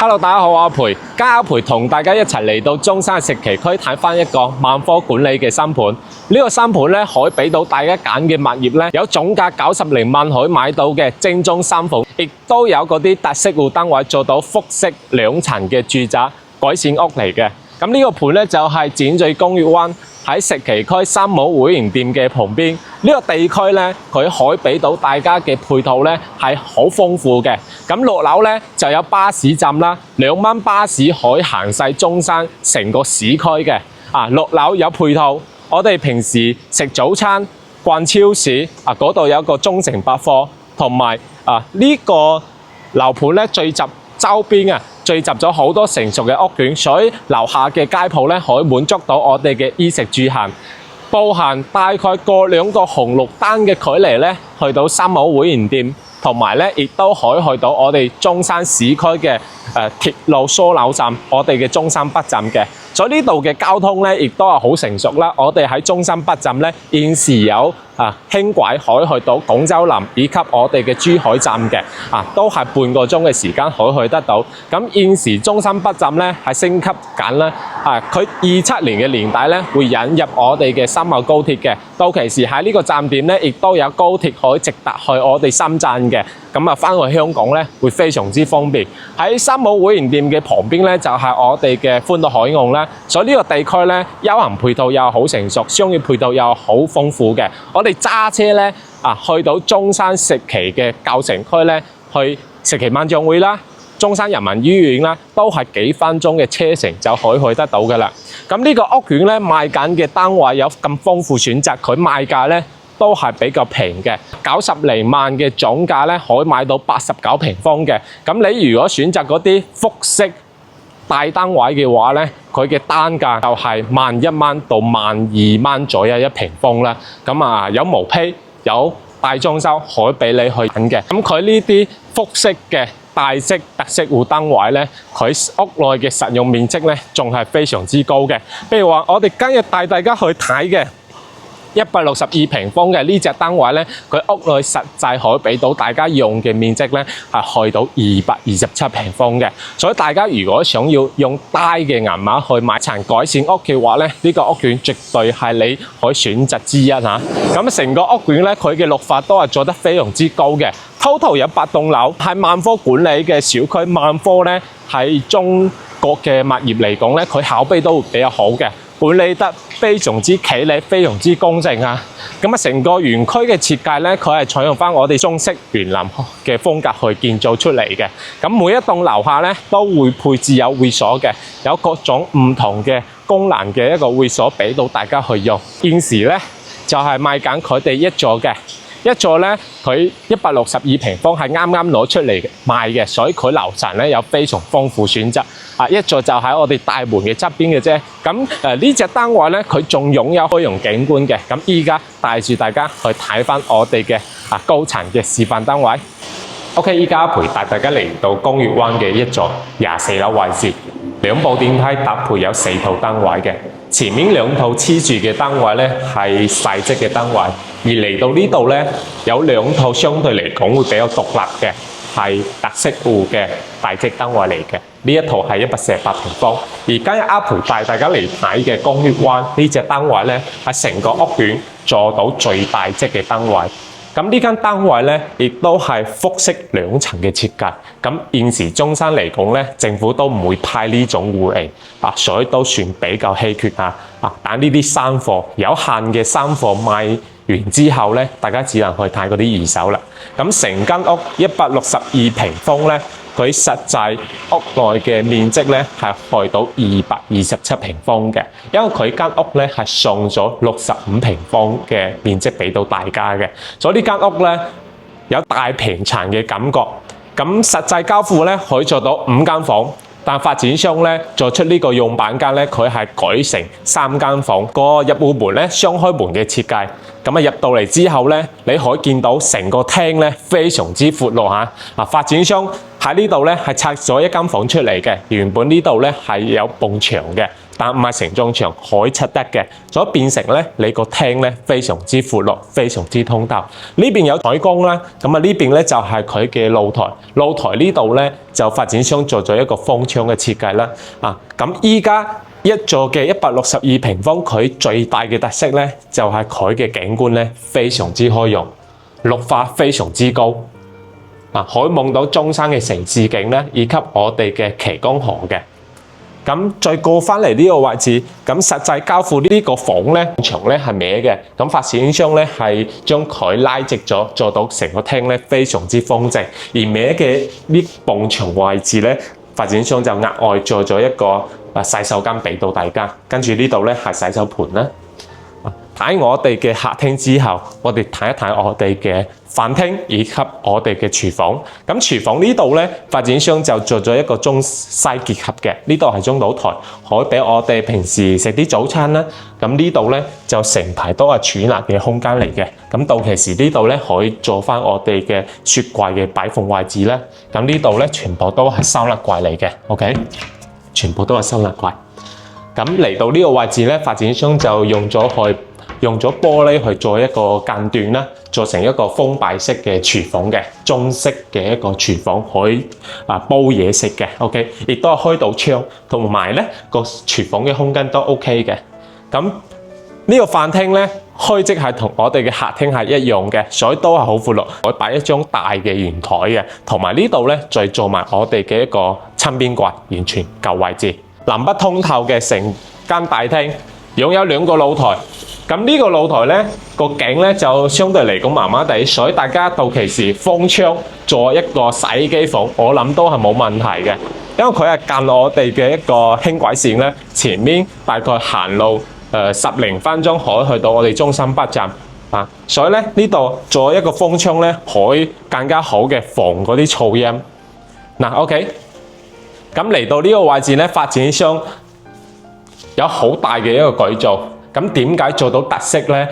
Hello， 大家好，我阿培，阿培同大家一齊嚟到中山石岐區睇翻一個萬科管理嘅新盤。呢個新盤咧，可以俾到大家揀嘅物業咧，有總價90萬可以買到嘅正宗新盤，亦都有嗰啲特色戶單位做到複式2層嘅住宅改善屋嚟嘅。咁呢個盤咧就係剪咀工業灣喺石岐區三武會員店嘅旁邊。呢個地區咧，佢可以俾到大家嘅配套咧係好豐富嘅。咁落樓咧就有巴士站啦，2蚊巴士可以行晒中山成個市區嘅。落樓有配套，我哋平時食早餐、逛超市嗰度有個中誠百貨，同埋呢個樓盤咧聚集周邊聚集咗好多成熟嘅屋苑，所以樓下嘅街鋪咧可以滿足到我哋嘅衣食住行。步行大概過2個紅綠燈嘅距離咧，去到三武會員店，同埋咧亦都可以去到我哋中山市區嘅鐵路樞紐站，我哋嘅中山北站嘅。所以呢度嘅交通咧，亦都係好成熟啦。我哋喺中山北站咧，現時有輕軌可以去到廣州南，以及我哋嘅珠海站嘅，都係半個鐘嘅時間可以去得到。咁現時中山北站咧係升級緊啦，佢27年嘅年底咧會引入我哋嘅3號高鐵嘅，到期時喺呢個站點咧亦都有高鐵可以直達去我哋深圳嘅。咁翻去香港咧會非常之方便。喺三武會員店嘅旁邊咧就係我哋嘅歡樂海岸啦，所以呢個地區咧休閒配套又好成熟，商業配套又好豐富嘅。我哋揸車咧去到中山石岐嘅舊城區咧，去石岐萬象匯啦、中山人民醫院啦，都係幾分鐘嘅車程就可以去得到噶啦。咁呢個屋苑咧賣緊嘅單位有咁豐富選擇，佢賣價咧都係比較平嘅，90嚟萬嘅總價咧可以買到89平方嘅。咁你如果選擇嗰啲複式大單位嘅話咧，佢嘅單價就係11000蚊到12000蚊左右1平方啦。咁有毛坯，有大裝修，可以俾你去揀嘅。咁佢呢啲複式嘅大式特色戶單位咧，佢屋內嘅實用面積咧仲係非常之高嘅。譬如話我哋今日帶大家去睇嘅162平方嘅呢隻單位咧，佢屋內實際可以俾到大家用嘅面積咧係去到227平方嘅。所以大家如果想要用低嘅銀碼去買層改善屋嘅話咧，呢個屋苑絕對係你可以選擇之一嚇。咁成個屋苑咧，佢嘅綠化都係做得非常之高嘅。Total 有8棟樓，係萬科管理嘅小區。萬科咧喺中國嘅物業嚟講咧，佢口碑都會比較好嘅。管理得非常之企理，非常之公正啊！咁成個園區嘅設計咧，佢係採用翻我哋中式園林嘅風格去建造出嚟嘅。咁每一棟樓下咧都會配置有會所嘅，有各種唔同嘅功能嘅一個會所俾到大家去用。現時咧就係賣緊佢哋一座嘅。一座咧，佢162平方係啱啱攞出嚟賣嘅，所以佢樓層咧有非常豐富選擇。一座就喺我哋大門嘅側邊嘅啫。咁呢隻單位咧，佢仲擁有開揚景觀嘅。咁依家帶住大家去睇翻我哋嘅高層嘅示範單位。OK， 依家陪帶大家嚟到工業灣嘅一座24樓位置，2部電梯搭配有4套單位嘅。前面2套黐住嘅單位咧係細則嘅單位，而嚟到呢度咧有2套相對嚟講會比較獨立嘅，係特色戶嘅大則單位嚟嘅。呢一套係148平方，而今日阿培帶大家嚟睇嘅工業灣呢隻單位咧係成個屋苑做到最大則嘅單位。咁呢間單位咧，亦都係複式2層嘅設計。咁現時中山嚟講咧，政府都唔會派呢種戶型，所以都算比較稀缺啊。但呢啲新貨有限嘅新貨賣完之後咧，大家只能去睇嗰啲二手啦。咁成間屋162平方咧，佢實際屋內嘅面積咧係去到227平方嘅，因為佢間屋咧係送咗65平方嘅面積俾到大家嘅，所以呢間屋咧有大平層嘅感覺。咁實際交付咧可以做到5間房。但發展商咧做出呢個樣板間咧，佢係改成3間房，個入戶門咧雙開門嘅設計。咁入到嚟之後咧，你可以見到成個廳咧非常之闊落嚇。發展商喺呢度咧係拆咗一間房出嚟嘅，原本呢度咧係有埲牆嘅，但唔係承重牆可以拆得嘅，所以變成咧你個廳咧非常之闊落，非常之通透。呢邊有採光啦，咁啊呢邊咧就係佢嘅露台，露台呢度咧就發展商做咗一個風窗嘅設計啦。咁依家一座嘅162平方，佢最大嘅特色咧就係佢嘅景觀咧非常之開揚，綠化非常之高。可以望到中山嘅城市景咧，以及我哋嘅旗江河嘅。咁再過翻嚟呢個位置，咁實際交付呢個房咧，牆咧係歪嘅，咁發展商咧係將佢拉直咗，做到成個廳咧非常之方正。而歪嘅呢埲牆位置咧，發展商就額外做咗一個洗手間俾到大家，跟住呢度咧係洗手盆啦。睇我哋嘅客廳之後，我哋睇一睇我哋嘅飯廳以及我哋嘅廚房。咁廚房呢度咧，發展商就做咗一個中西結合嘅。呢度係中島台，可以俾我哋平時食啲早餐啦。咁呢度咧就成排都係儲納嘅空間嚟嘅。咁到期時呢度咧可以做翻我哋嘅雪櫃嘅擺放位置啦。咁呢度咧全部都係收納櫃嚟嘅 ，OK， 全部都係收納櫃。咁嚟到呢個位置咧，發展商就用咗玻璃去做一個間斷啦，做成一個封閉式嘅廚房嘅中式嘅一個廚房，可以煲嘢食嘅 ，OK， 亦都係開到窗，同埋咧個廚房嘅空間都 OK 嘅。咁呢個飯廳咧開即係同我哋嘅客廳係一樣嘅，所以都係好闊落，可以擺一張大嘅圓台嘅，同埋呢度咧再做埋我哋嘅一個親邊櫃，完全夠位置，南北通透嘅成間大廳，擁有2個露台。咁呢個露台咧個景咧就相對嚟講麻麻地，所以大家到期時封窗做一個洗衣機房，我諗都係冇問題嘅，因為佢係近我哋嘅一個輕軌線咧，前面大概行路10零分鐘可以去到我哋中心北站所以咧呢度做一個封窗咧，可以更加好嘅防嗰啲噪音。OK， 咁嚟到呢個位置咧，發展商有好大嘅一個改造。咁點解做到特色咧？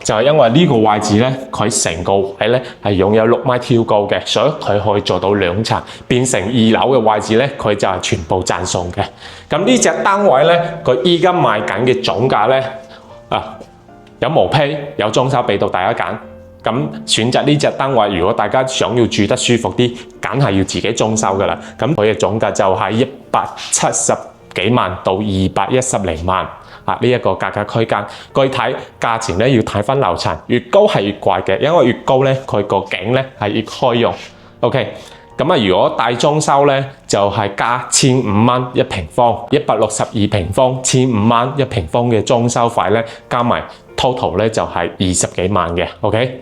就係因為呢個位置咧，佢成個位咧係擁有6米挑高嘅，所以佢可以做到2層，變成2樓嘅位置咧，佢就係全部贈送嘅。咁呢隻單位咧，佢依家賣緊嘅總價咧，有毛坯，有裝修俾到大家揀。咁選擇呢隻單位，如果大家想要住得舒服啲，梗係要自己裝修噶啦。咁佢嘅總價就係170幾萬到210零萬。呢一個價格區間，具體價錢咧要睇翻樓層，越高係越貴嘅，因為越高咧佢個景咧係越開揚。OK， 咁如果大裝修咧就係加1500蚊一平方，162平方1500蚊一平方嘅裝修費咧，加埋 total 咧就係20幾萬嘅。OK，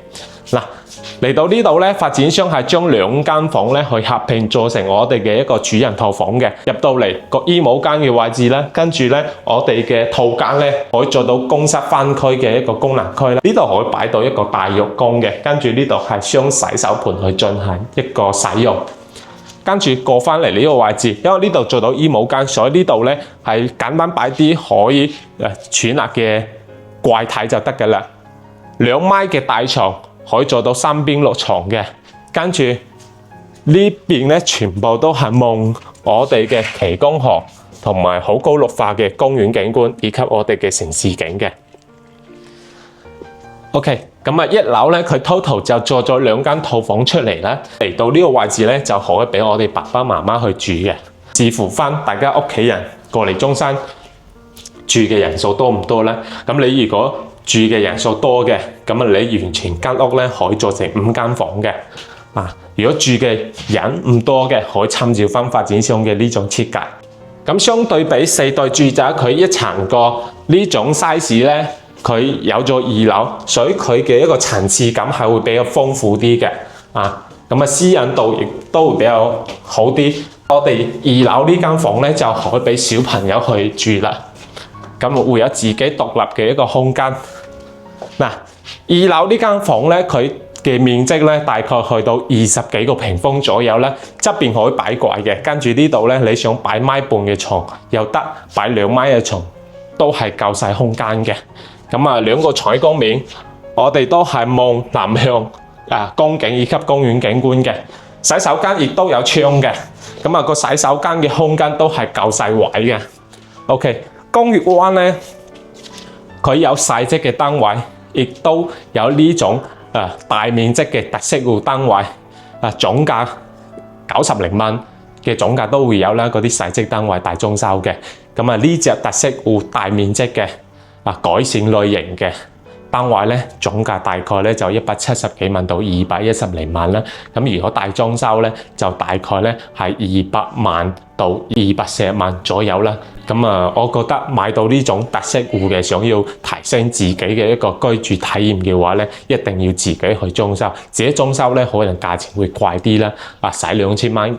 嚟到呢度咧，發展商係將2間房咧去合併做成我哋嘅一個主人套房嘅。入到嚟個衣帽間嘅位置咧，跟住咧我哋嘅套間咧可以做到公室分區嘅一個功能區啦。呢度可以擺到一個大浴缸嘅，跟住呢度係雙洗手盆去進行一個使用。跟住過翻嚟呢個位置，因為呢度做到衣帽間，所以呢度咧係簡單擺啲可以儲納嘅櫃體就得㗎啦。2米嘅大床。可以做到3邊落床嘅，跟住呢邊咧全部都係望我哋嘅旗江河同埋好高綠化嘅公園景觀，以及我哋嘅城市景嘅。OK， 咁1樓咧佢 total 就做咗2間套房出嚟啦。嚟到呢個位置咧就可以俾我哋爸爸媽媽去住嘅，視乎翻大家屋企人過嚟中山住嘅人數多唔多咧。咁你如果住嘅人數多嘅，咁你完全間屋咧可以做成5間房嘅。如果住嘅人唔多嘅，可以參照翻發展商嘅呢種設計。咁相對比4代住宅，佢一層個呢種 size 咧，佢有咗2樓，所以佢嘅一個層次感係會比較豐富啲嘅。咁私隱度亦都會比較好啲。我哋2樓呢間房咧就可以俾小朋友去住啦。咁會有自己獨立嘅一個空間。2樓呢間房咧，佢嘅面積咧大概去到20幾個平方左右咧，側邊可以擺櫃嘅。跟住呢度咧，你想擺1.5米嘅床又得，擺2米嘅床都係夠晒空間嘅。咁2個採光面，我哋都係望南向江景以及公園景觀嘅。洗手間亦都有窗嘅，咁啊個洗手間嘅空間都係夠細位嘅。OK， 公寓灣咧，佢有細隻嘅單位，亦都有呢種大面積嘅特色戶單位，總價90零蚊嘅總價都會有啦。嗰啲細隻單位大裝修嘅，咁啊呢隻特色戶大面積嘅改善類型嘅單位咧，總價大概咧就170幾萬到210零萬啦。咁如果大裝修咧，就大概咧係200萬到240萬左右啦。咁我覺得買到呢種特色戶嘅，想要提升自己嘅一個居住體驗嘅話咧，一定要自己去裝修。自己裝修咧，可能價錢會貴啲啦，使2000蚊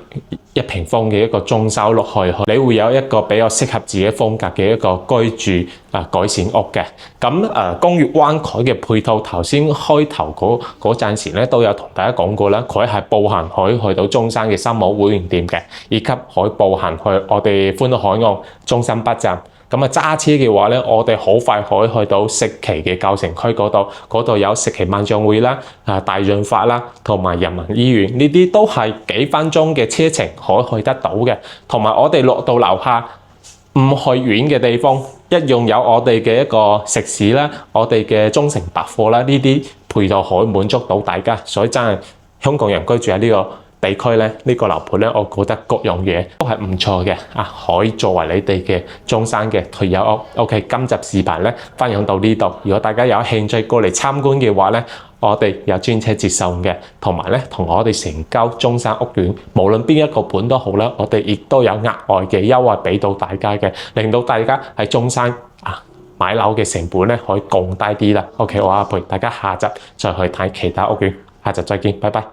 1平方嘅一個裝修落去，你會有一個比較適合自己風格嘅一個居住改善屋嘅。咁公寓灣佢嘅配套，頭先開頭嗰陣時咧都有同大家講過啦，佢係步行可以去到中山嘅三毛會員店嘅，以及可以步行去我哋歡樂海岸中山北站。咁揸車嘅話咧，我哋好快可以去到石岐嘅舊城區嗰度有石岐萬象匯啦、大潤發啦，同埋人民醫院，呢啲都係幾分鐘嘅車程可以去得到嘅。同埋我哋落到樓下唔去遠嘅地方，一樣有我哋嘅一個食肆啦，我哋嘅中誠百貨啦，呢啲配套可以滿足到大家。所以真係香港人居住喺呢個地區咧，呢個樓盤咧，我覺得各樣嘢都係唔錯嘅，可以作為你哋嘅中山嘅退休屋。OK， 今集視頻咧分享到呢度，如果大家有興趣過嚟參觀嘅話咧，我哋有專車接送嘅，同埋咧同我哋成交中山屋苑，無論邊一個盤都好啦，我哋亦都有額外嘅優惠俾到大家嘅，令到大家喺中山買樓嘅成本咧可以降低啲啦。OK， 我阿培，大家下集再去睇其他屋苑，下集再見，拜拜。